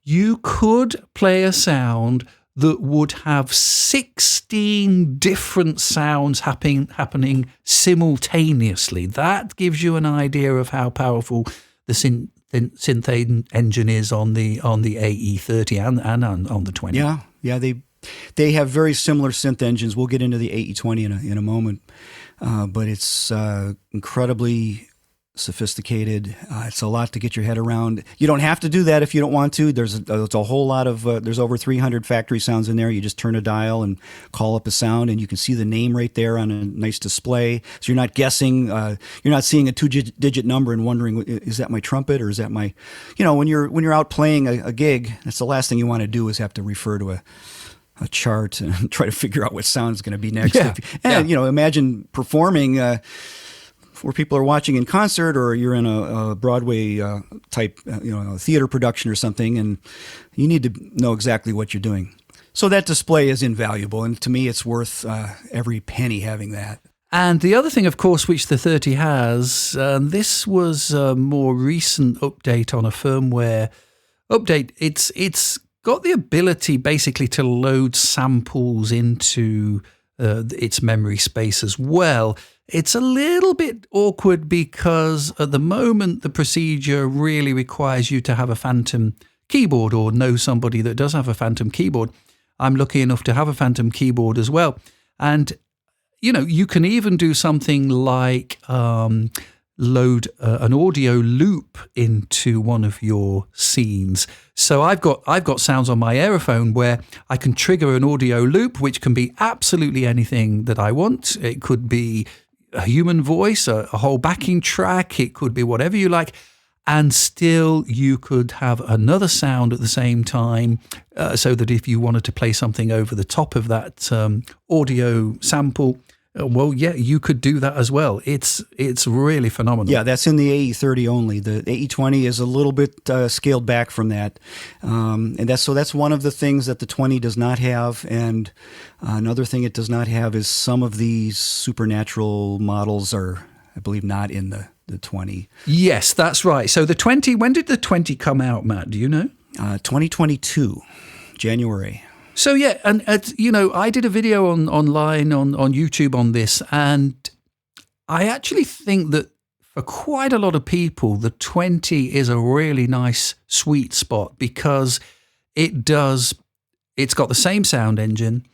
you could play a sound that would have 16 different sounds happening simultaneously. That gives you an idea of how powerful the synth engine is on the AE30 and on the 20. Yeah, they have very similar synth engines. We'll get into the AE20 in a moment, but it's incredibly sophisticated. It's a lot to get your head around. You don't have to do that if you don't want to. There's a whole lot of, there's over 300 factory sounds in there. You just turn a dial and call up a sound, and you can see the name right there on a nice display. So you're not guessing, you're not seeing a 2-digit number and wondering, is that my trumpet or is that my, when you're out playing a gig, that's the last thing you want to do is have to refer to a chart and try to figure out what sound is going to be next. Imagine performing where people are watching in concert, or you're in a Broadway type, theater production or something, and you need to know exactly what you're doing. So that display is invaluable, and to me, it's worth every penny having that. And the other thing, of course, which the 30 has, this was a more recent update on a firmware update. It's got the ability basically to load samples into its memory space as well. It's a little bit awkward because at the moment the procedure really requires you to have a phantom keyboard or know somebody that does have a phantom keyboard. I'm lucky enough to have a phantom keyboard as well. And, you can even do something like load an audio loop into one of your scenes. So I've got sounds on my Aerophone where I can trigger an audio loop, which can be absolutely anything that I want. It could be a human voice, a whole backing track. It could be whatever you like. And still you could have another sound at the same time, so that if you wanted to play something over the top of that audio sample, you could do that as well. It's really phenomenal. Yeah, that's in the AE30 only. The AE20 is a little bit scaled back from that, and that's one of the things that the 20 does not have. And another thing it does not have is some of these supernatural models are, I believe, not in the 20. Yes, that's right. So the 20. When did the 20 come out, Matt? Do you know? 2022, January. So yeah, and I did a video online on YouTube on this, and I actually think that for quite a lot of people, the 20 is a really nice sweet spot because it's got the same sound engine.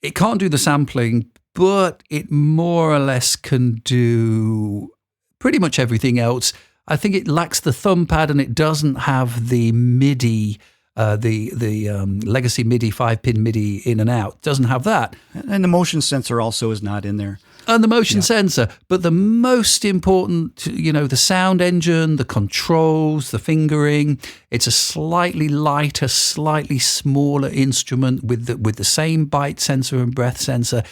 It can't do the sampling, but it more or less can do pretty much everything else. I think it lacks the thumb pad, and it doesn't have the MIDI. The legacy MIDI, 5-pin MIDI in and out, doesn't have that. And the motion sensor also is not in there. And the motion sensor. But the most important, the sound engine, the controls, the fingering, it's a slightly lighter, slightly smaller instrument with the same bite sensor and breath sensor.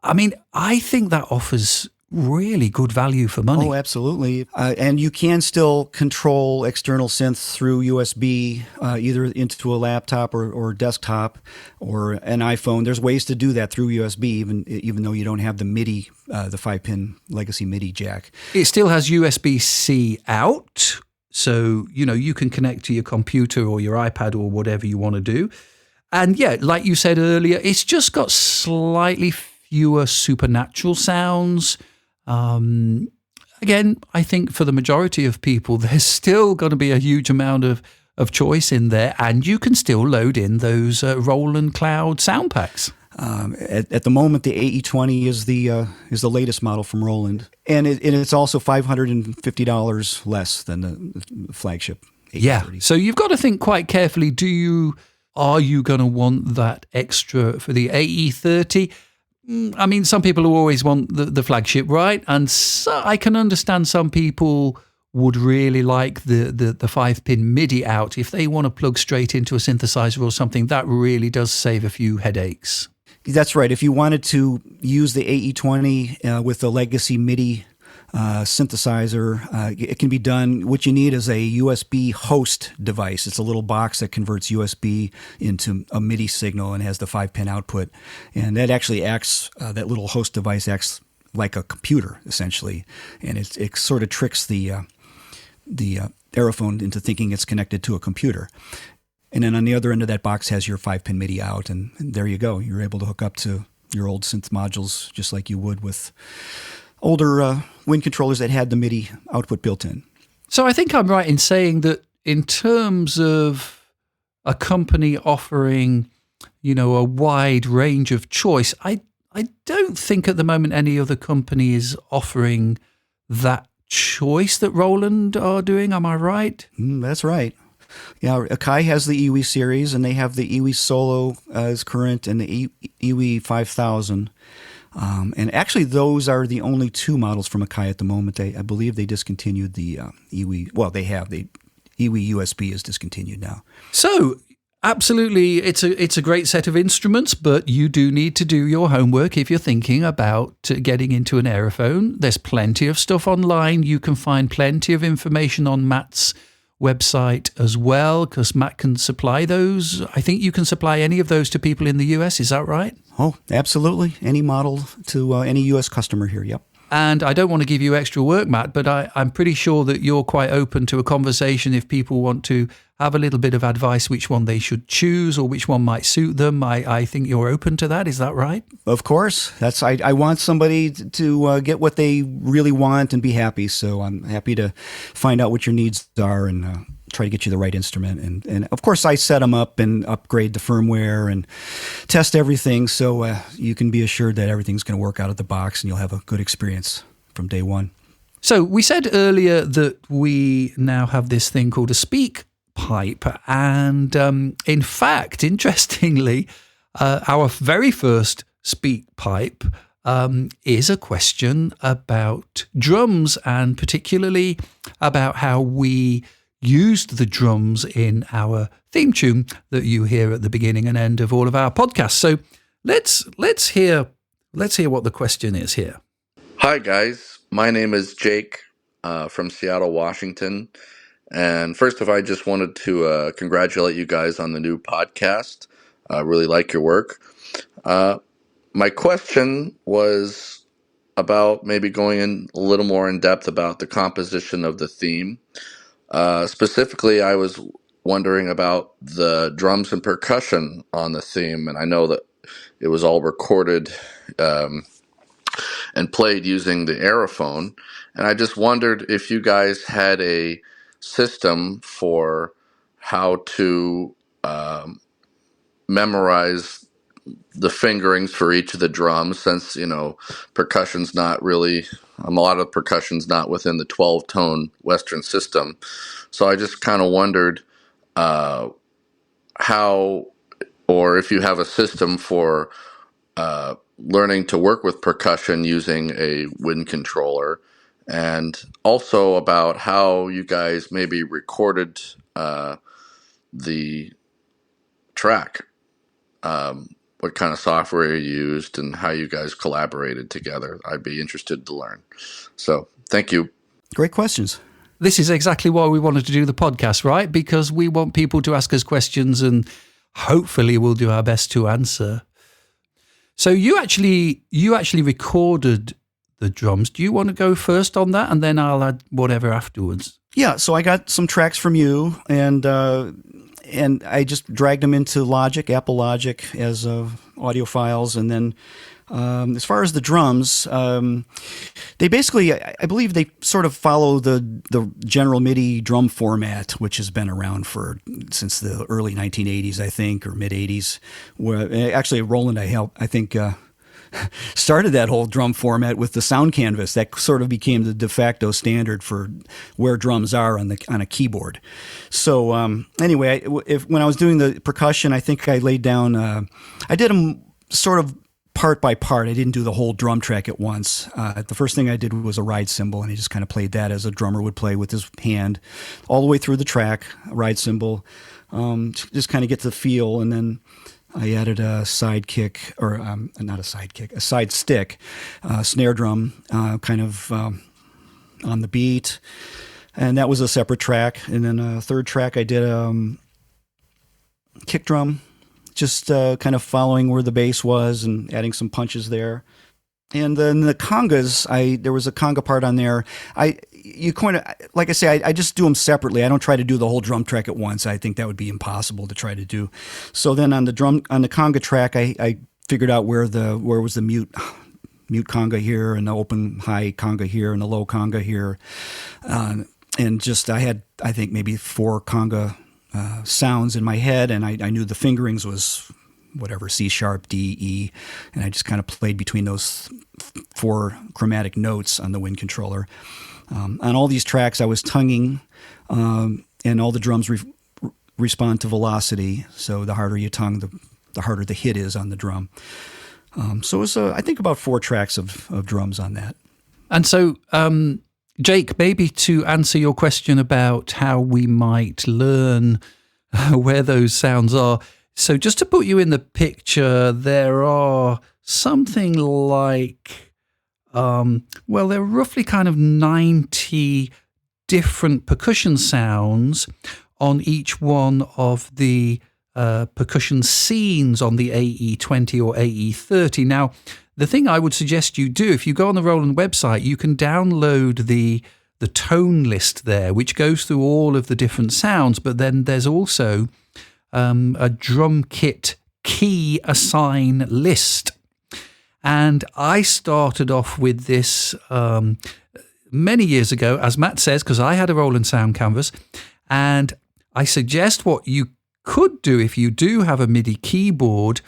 I mean, I think that offers really good value for money. Oh, absolutely. And you can still control external synth through USB, either into a laptop or desktop or an iPhone. There's ways to do that through USB, even though you don't have the MIDI, the 5-pin legacy MIDI jack. It still has USB-C out, so you can connect to your computer or your iPad or whatever you want to do. And yeah, like you said earlier, it's just got slightly fewer supernatural sounds. Again, I think for the majority of people, there's still going to be a huge amount of choice in there, and you can still load in those Roland Cloud sound packs. At the moment, the AE20 is the latest model from Roland, and it's also $550 less than the flagship AE30. Yeah, so you've got to think quite carefully. Are you going to want that extra for the AE30? I mean, some people who always want the flagship, right? And so I can understand some people would really like the 5-pin MIDI out. If they want to plug straight into a synthesizer or something, that really does save a few headaches. That's right. If you wanted to use the AE20 with the legacy MIDI synthesizer, it can be done. What you need is a USB host device. It's a little box that converts USB into a MIDI signal and has the 5-pin output. And that actually acts, that little host device acts like a computer, essentially. And it sort of tricks the Aerophone into thinking it's connected to a computer. And then on the other end of that box has your 5-pin MIDI out, and there you go. You're able to hook up to your old synth modules just like you would with older Wind controllers that had the MIDI output built in. So I think I'm right in saying that in terms of a company offering, a wide range of choice, I don't think at the moment any other company is offering that choice that Roland are doing. Am I right? That's right. Yeah, Akai has the EWI series, and they have the EWI Solo as current and the EWI 5000. And actually, those are the only two models from Akai at the moment. I believe they discontinued the EWI. Well, they have. The EWI USB is discontinued now. So, absolutely, it's a great set of instruments, but you do need to do your homework if you're thinking about getting into an Aerophone. There's plenty of stuff online. You can find plenty of information on Matt's website as well, because Matt can supply those. I think you can supply any of those to people in the US. Is that right? Oh, absolutely. Any model to any U.S. customer here. Yep. And I don't want to give you extra work, Matt, but I'm pretty sure that you're quite open to a conversation if people want to have a little bit of advice which one they should choose or which one might suit them. I think you're open to that. Is that right? Of course. I want somebody to get what they really want and be happy. So I'm happy to find out what your needs are and try to get you the right instrument. And of course, I set them up and upgrade the firmware and test everything so you can be assured that everything's going to work out of the box and you'll have a good experience from day one. So we said earlier that we now have this thing called a SpeakPipe. And in fact, interestingly, our very first SpeakPipe is a question about drums, and particularly about how we used the drums in our theme tune that you hear at the beginning and end of all of our podcasts. So let's hear what the question is here. Hi guys, my name is Jake from Seattle, Washington. And first of all, I just wanted to congratulate you guys on the new podcast. I really like your work. My question was about maybe going in a little more in depth about the composition of the theme. Specifically, I was wondering about the drums and percussion on the theme, and I know that it was all recorded and played using the Aerophone. And I just wondered if you guys had a system for how to memorize the fingerings for each of the drums, since, percussion's not really, a lot of percussion's not within the 12-tone Western system. So I just kind of wondered how, or if you have a system for learning to work with percussion using a wind controller, and also about how you guys maybe recorded the track. What kind of software you used and how you guys collaborated together. I'd be interested to learn. So, thank you. Great questions. This is exactly why we wanted to do the podcast, right? Because we want people to ask us questions and hopefully we'll do our best to answer. So you actually recorded the drums. Do you want to go first on that, and then I'll add whatever afterwards? Yeah, so I got some tracks from you, and I just dragged them into Logic, Apple Logic, as audio files. And then as far as the drums, they basically, I believe they sort of follow the General MIDI drum format, which has been around since the early 1980s, I think, or mid-80s. Where actually Roland, I think, started that whole drum format with the sound canvas. That sort of became the de facto standard for where drums are on a keyboard. So anyway, when I was doing the percussion, I think I laid down, I did them sort of part by part. I didn't do the whole drum track at once. The first thing I did was a ride cymbal, and I just kind of played that as a drummer would play with his hand all the way through the track, a ride cymbal, just kind of get the feel. And then I added a sidekick, or not a sidekick, a side stick, snare drum, kind of on the beat. And that was a separate track. And then a third track, I did kick drum, just kind of following where the bass was and adding some punches there. And then the congas, there was a conga part on there. You kind of, like I say, I just do them separately. I don't try to do the whole drum track at once. I think that would be impossible to try to do. So then on the conga track, I figured out where was the mute conga here, and the open high conga here, and the low conga here. And just, I had, I think, maybe 4 conga sounds in my head, and I knew the fingerings was whatever, C sharp, D, E, and I just kind of played between those 4 chromatic notes on the wind controller. On all these tracks, I was tonguing, and all the drums respond to velocity. So the harder you tongue, the harder the hit is on the drum. So it was, I think, about 4 tracks of drums on that. And so, Jake, maybe to answer your question about how we might learn where those sounds are. So just to put you in the picture, there are something like, there are roughly kind of 90 different percussion sounds on each one of the percussion scenes on the AE20 or AE30. Now, the thing I would suggest you do, if you go on the Roland website, you can download the tone list there, which goes through all of the different sounds, but then there's also a drum kit key assign list. And I started off with this many years ago, as Matt says, because I had a Roland Sound Canvas, and I suggest what you could do if you do have a MIDI keyboard.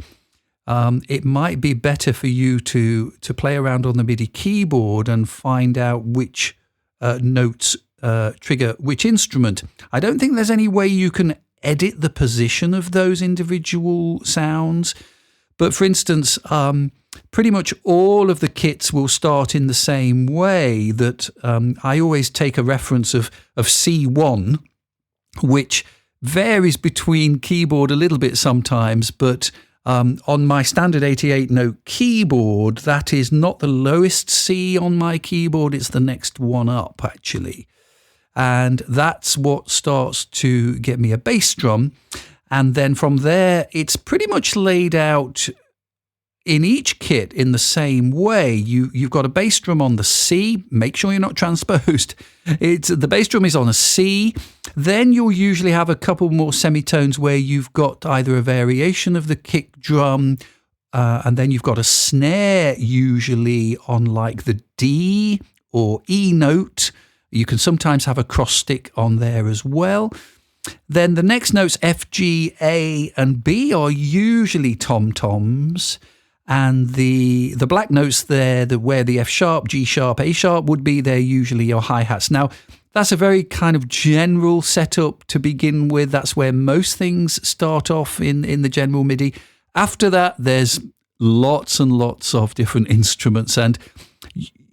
It might be better for you to play around on the MIDI keyboard and find out which notes trigger which instrument. I don't think there's any way you can edit the position of those individual sounds. But for instance, pretty much all of the kits will start in the same way. That I always take a reference of C1, which varies between keyboard a little bit sometimes, but on my standard 88-note keyboard, that is not the lowest C on my keyboard, it's the next one up, actually. And that's what starts to get me a bass drum. And then from there, it's pretty much laid out in each kit in the same way. You've got a bass drum on the C. Make sure you're not transposed. The bass drum is on a C. Then you'll usually have a couple more semitones where you've got either a variation of the kick drum, and then you've got a snare usually on like the D or E note. You can sometimes have a cross stick on there as well. Then the next notes, F, G, A, and B, are usually tom-toms. And the black notes there, where the F sharp, G sharp, A sharp would be, they're usually your hi-hats. Now, that's a very kind of general setup to begin with. That's where most things start off in the General MIDI. After that, there's lots and lots of different instruments. And,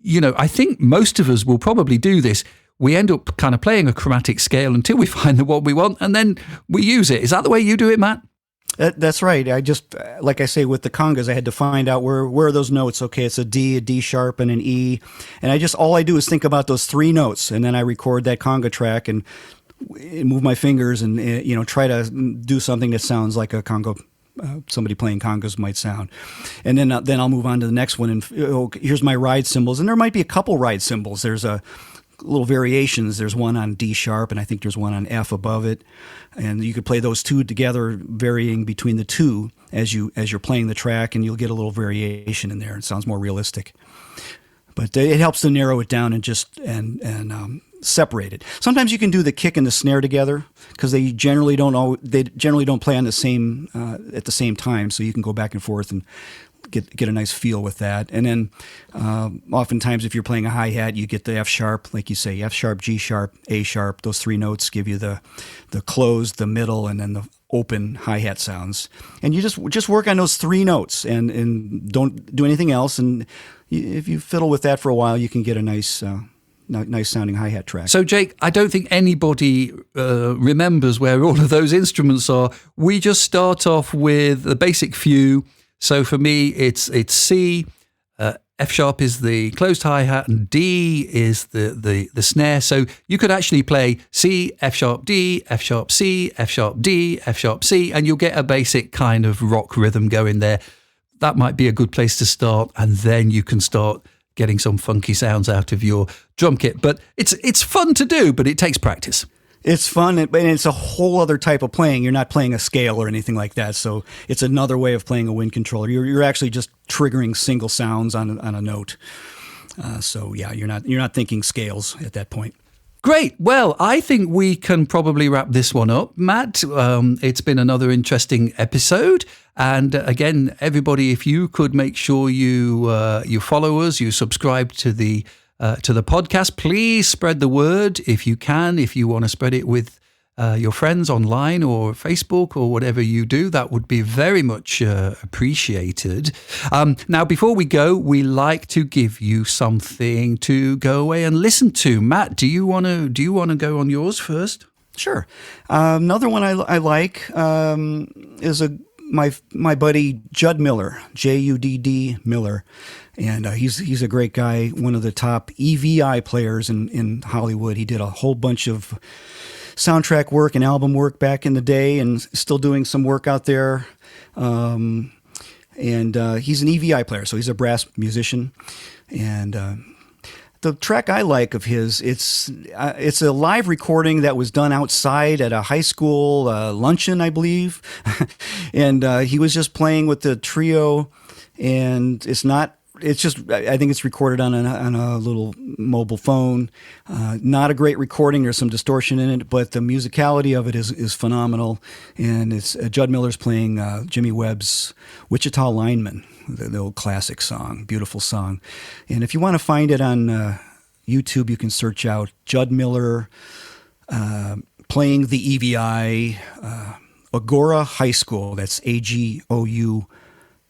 you know, I think most of us will probably do this. We end up kind of playing a chromatic scale until we find what we want, and then we use it. Is that the way you do it, Matt? That's right. I just, like I say, with the congas, I had to find out where are those notes. Okay, it's a D sharp, and an E. And all I do is think about those 3 notes, and then I record that conga track and move my fingers and, try to do something that sounds like a conga, somebody playing congas might sound. And then I'll move on to the next one. And here's my ride cymbals. And there might be a couple ride cymbals. There's little variations. There's one on D sharp, and I think there's one on F above it. And you could play those 2 together, varying between the 2 as you're playing the track, and you'll get a little variation in there. It sounds more realistic. But it helps to narrow it down and just separate it. Sometimes you can do the kick and the snare together because they generally don't play on the same at the same time. So you can go back and forth and get a nice feel with that. And then oftentimes if you're playing a hi-hat, you get the F sharp, like you say, F sharp, G sharp, A sharp. Those 3 notes give you the closed, the middle, and then the open hi-hat sounds. And you just work on those 3 notes and don't do anything else. And if you fiddle with that for a while, you can get a nice sounding hi-hat track. So, Jake, I don't think anybody remembers where all of those instruments are. We just start off with the basic few. So for me, it's C, F sharp is the closed hi-hat, and D is the snare. So you could actually play C, F sharp, D, F sharp, C, F sharp, D, F sharp, C, and you'll get a basic kind of rock rhythm going there. That might be a good place to start, and then you can start getting some funky sounds out of your drum kit. But it's fun to do, but it takes practice. It's fun, and it's a whole other type of playing. You're not playing a scale or anything like that, so it's another way of playing a wind controller. You're actually just triggering single sounds on a note. So yeah, you're not thinking scales at that point. Great. Well, I think we can probably wrap this one up. Matt, it's been another interesting episode. And again, everybody, if you could make sure you follow us, you subscribe to the to the podcast. Please spread the word if you can. If you want to spread it with your friends online or Facebook or whatever you do, that would be very much appreciated. Now, before we go, we like to give you something to go away and listen to. Matt, do you want to go on yours first? Sure. Another one I like is my buddy Judd Miller, Judd Miller, and he's a great guy. One of the top EVI players in Hollywood. He did a whole bunch of soundtrack work and album work back in the day, and still doing some work out there. And he's an EVI player, so he's a brass musician. And the track I like of his, it's a live recording that was done outside at a high school luncheon, I believe. And he was just playing with the trio, and I think it's recorded on a little mobile phone. Not a great recording. There's some distortion in it, but the musicality of it is phenomenal. And it's Judd Miller's playing Jimmy Webb's Wichita Lineman, the old classic song, beautiful song. And if you want to find it on YouTube, you can search out Judd Miller playing the EVI Agora High School. That's AGOURA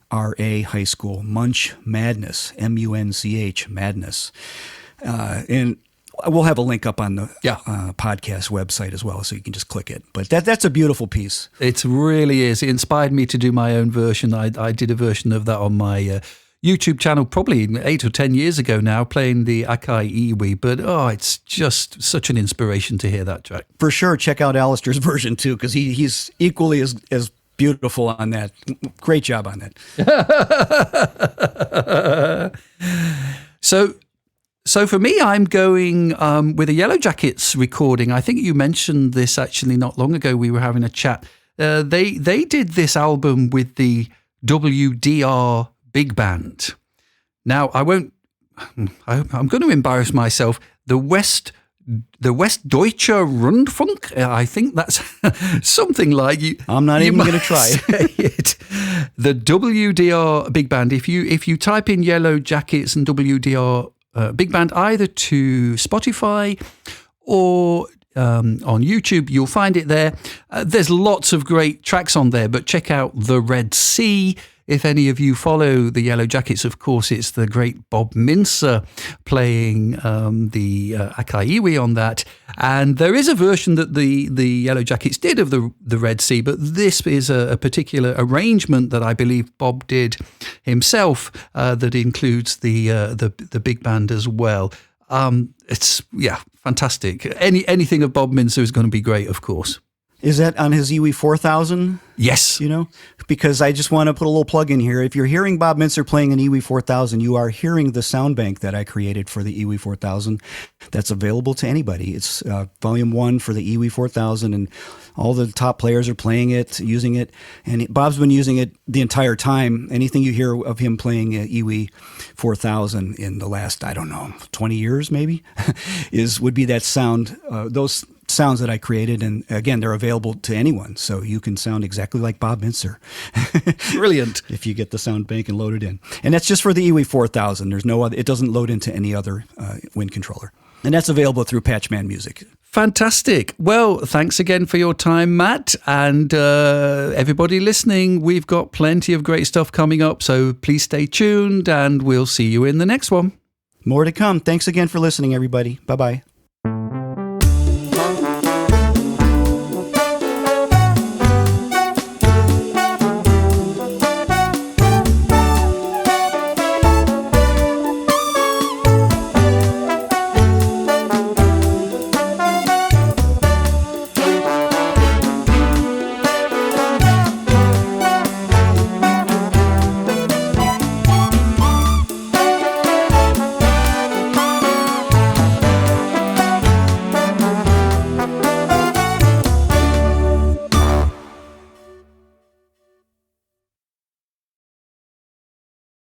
High School, Munch Madness, MUNCH Madness. And we'll have a link up on the podcast website as well, so you can just click it. But that's a beautiful piece. It really is. It inspired me to do my own version. I did a version of that on my YouTube channel probably 8 or 10 years ago now, playing the Akai Iwi. But it's just such an inspiration to hear that track. For sure, check out Alistair's version too, because he's equally as beautiful on that. Great job on that. So for me, I'm going with a Yellow Jackets recording. I think you mentioned this actually not long ago. We were having a chat. They did this album with the WDR Big Band. Now, I'm going to embarrass myself. The Westdeutscher Rundfunk, I think that's something like you. I'm not even going to try it. The WDR Big Band. If you type in Yellow Jackets and WDR Big Band either to Spotify or on YouTube, you'll find it there. There's lots of great tracks on there, but check out The Red Sea. If any of you follow the Yellow Jackets, of course, it's the great Bob Mincer playing the Akai Iwi on that. And there is a version that the Yellow Jackets did of the Red Sea, but this is a particular arrangement that I believe Bob did himself that includes the big band as well. It's fantastic. Anything of Bob Mincer is going to be great, of course. Is that on his Iwi 4000? Yes. Because I just want to put a little plug in here. If you're hearing Bob Mincer playing an Iwi 4000, you are hearing the sound bank that I created for the Iwi 4000 that's available to anybody. It's volume 1 for the Iwi 4000, and all the top players are playing it, using it. And Bob's been using it the entire time. Anything you hear of him playing Iwi 4000 in the last, 20 years maybe, would be that sound, those sounds that I created. And again, they're available to anyone. So you can sound exactly like Bob Mincer. Brilliant. If you get the sound bank and load it in. And that's just for the Iwi 4000. There's no other, it doesn't load into any other wind controller. And that's available through Patchman Music. Fantastic. Well, thanks again for your time, Matt. And everybody listening, we've got plenty of great stuff coming up. So please stay tuned and we'll see you in the next one. More to come. Thanks again for listening, everybody. Bye-bye.